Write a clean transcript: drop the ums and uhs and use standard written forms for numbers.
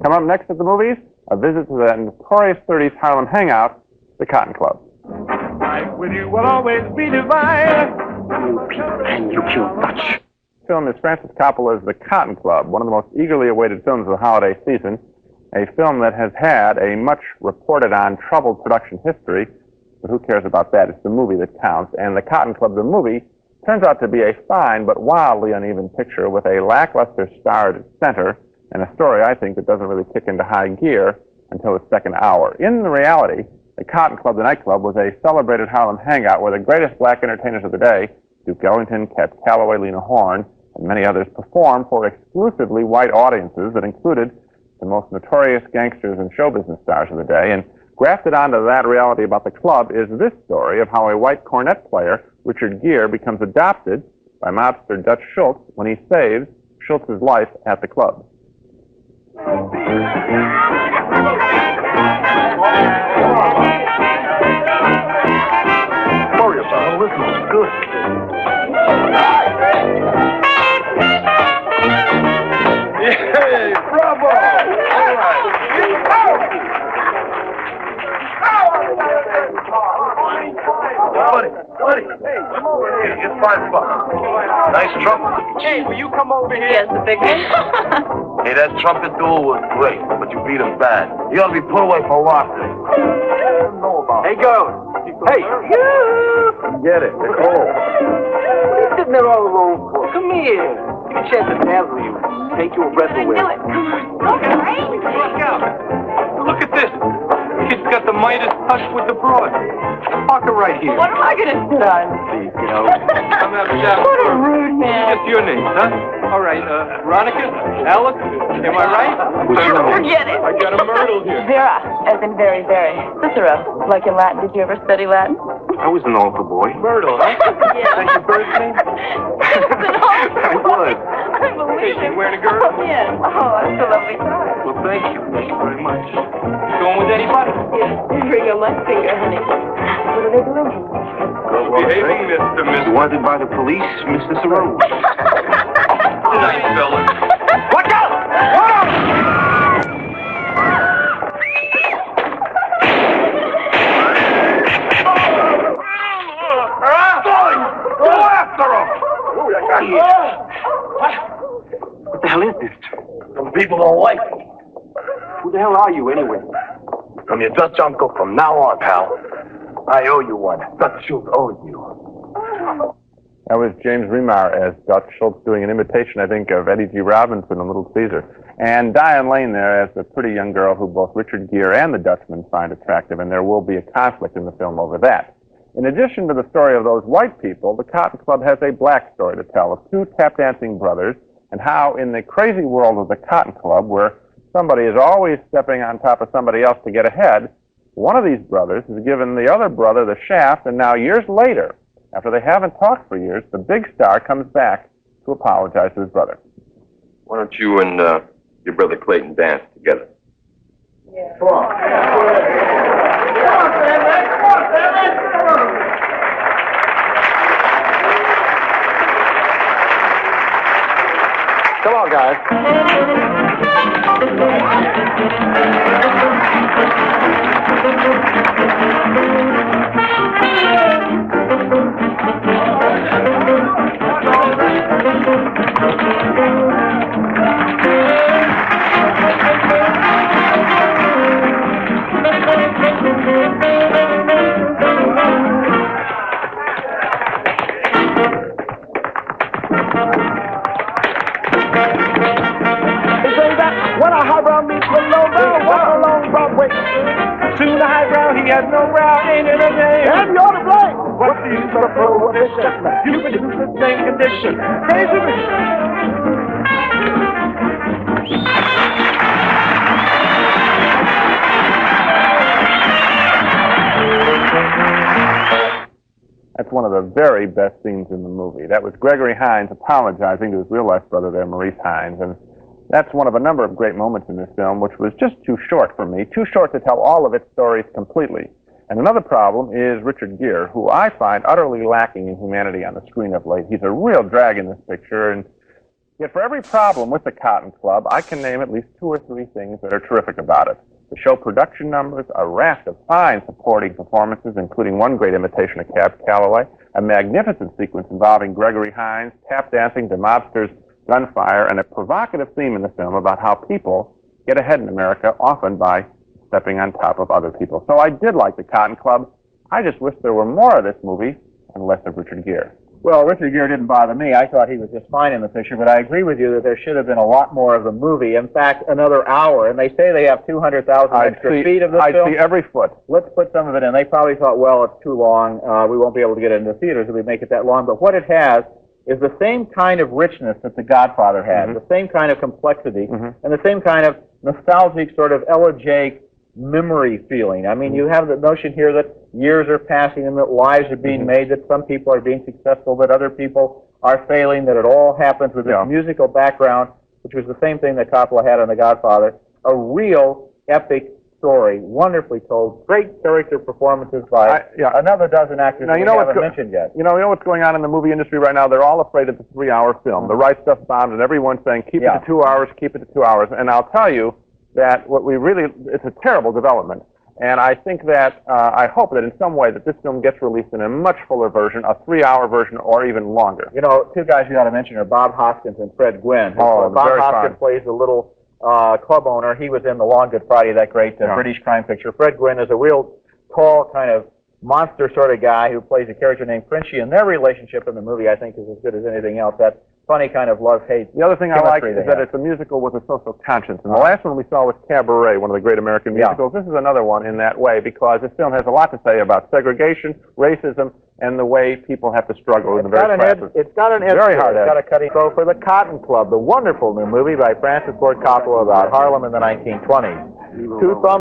Coming up next at the movies, a visit to the notorious 30s Harlem hangout, the Cotton Club. Life with you will always be divine. You killed and you killed Dutch. The film is Francis Coppola's The Cotton Club, one of the most eagerly awaited films of the holiday season, a film that has had a much reported on troubled production history, but who cares about that? It's the movie that counts, and The Cotton Club, the movie, turns out to be a fine but wildly uneven picture with a lackluster star at its center and a story, I think, that doesn't really kick into high gear until the second hour. In reality, The Cotton Club, the nightclub, was a celebrated Harlem hangout where the greatest black entertainers of the day, Duke Ellington, Cat Calloway, Lena Horne, and many others, performed for exclusively white audiences that included the most notorious gangsters and show business stars of the day. And grafted onto that reality about the club is this story of how a white cornet player, Richard Gere, becomes adopted by mobster Dutch Schultz when he saves Schultz's life at the club. Sorry about it. Listen, it's good. Hey, bravo! All right. Buddy, hey, come over here. Here's $5. Nice trumpet. Hey, will you come over here? Yes, the big one. Hey, that trumpet duel was great, but you beat him bad. You ought to be put away for laughter. Hey, girls. Hey. Get it. They're cold. What are you sitting there all alone for? Come here. Give me a chance to dazzle you. Take your breath away. Do it. Come on. Look out. Look at this. Kid's got the Midas touch with the broad. Park her right here. What am I going to do? See, you know. I'm having that. What a rude man. Just your names, huh? All right, Veronica, Alice, am I right? Forget it. I got a Myrtle here. Vera, as in very, very. Cicero, like in Latin. Did you ever study Latin? I was an altar boy. Myrtle, huh? Yeah. That's your birth name? I was. I believe Hey, it. you wearing a girdle? Oh, yes. Oh, that's a lovely time. Well, thank you. Thank you very much. You going with anybody? Yes, ring on my finger, honey. What are they doing? Behaving, Mr. Wanted by the police, Mr. Cicero. Good night, fellas. Watch out! Whoa! Go after him! Oh, I got you. What the hell is this? Some people don't like me. Who the hell are you, anyway? I'm your Dutch uncle from now on, pal. I owe you one. Dutch Schultz owes you. That was James Remar as Dutch Schultz doing an imitation, I think, of Eddie G. Robinson in Little Caesar. And Diane Lane there as the pretty young girl who both Richard Gere and the Dutchman find attractive, and there will be a conflict in the film over that. In addition to the story of those white people, the Cotton Club has a black story to tell of two tap-dancing brothers and how in the crazy world of the Cotton Club, where somebody is always stepping on top of somebody else to get ahead, one of these brothers has given the other brother the shaft, and now years later, after they haven't talked for years, the big star comes back to apologize to his brother. Why don't you and your brother Clayton dance together? Yeah. Come on. Come on, guys. Soon the highbrow, he has no brow, ain't it a day? And you're to blame. What's the use of a prohibition? You produce the same condition. Crazy me. That's one of the very best scenes in the movie. That was Gregory Hines apologizing to his real-life brother there, Maurice Hines, and that's one of a number of great moments in this film, which was just too short for me, too short to tell all of its stories completely. And another problem is Richard Gere, who I find utterly lacking in humanity on the screen of late. He's a real drag in this picture, and Yet for every problem with the Cotton Club, I can name at least 2 or 3 things that are terrific about it. The show production numbers, a raft of fine supporting performances, including one great imitation of Cab Calloway, a magnificent sequence involving Gregory Hines, tap dancing to mobsters' gunfire, and a provocative theme in the film about how people get ahead in America, often by stepping on top of other people. So I did like the Cotton Club. I just wish there were more of this movie and less of Richard Gere. Well, Richard Gere didn't bother me. I thought he was just fine in the picture, but I agree with you that there should have been a lot more of the movie. In fact, another hour, and they say they have 200,000 extra feet of this film. I'd see every foot. Let's put some of it in. They probably thought, well, it's too long. We won't be able to get it into the theaters if we make it that long. But what it has is the same kind of richness that The Godfather had, the same kind of complexity, and the same kind of nostalgic sort of elegiac memory feeling. I mean, you have the notion here that years are passing and that lives are being made, that some people are being successful, that other people are failing, that it all happens with this musical background, which was the same thing that Coppola had on The Godfather. A real epic story, wonderfully told, great character performances by another dozen actors that we haven't mentioned yet. You know what's going on in the movie industry right now? They're all afraid of the 3-hour film. The Right Stuff bombed, and everyone's saying, keep it to 2 hours, keep it to 2 hours. And I'll tell you that it's a terrible development. And I think that, I hope that in some way that this film gets released in a much fuller version, a 3-hour version, or even longer. You know, 2 guys you got to mention are Bob Hoskins and Fred Gwynne. Bob Hoskins plays the little club owner. He was in The Long Good Friday, that great British crime picture. Fred Gwynne is a real tall, kind of monster sort of guy who plays a character named Frenchie, and their relationship in the movie, I think, is as good as anything else. That funny kind of love-hate. The other thing I like is that it's a musical with a social conscience. And the last one we saw was Cabaret, one of the great American musicals. This is another one in that way, because this film has a lot to say about segregation, racism, and the way people have to struggle in the various classes. It's got an edge. Very hard edge. It's got a cutting. So for The Cotton Club, the wonderful new movie by Francis Ford Coppola about Harlem in the 1920s. 2 thumbs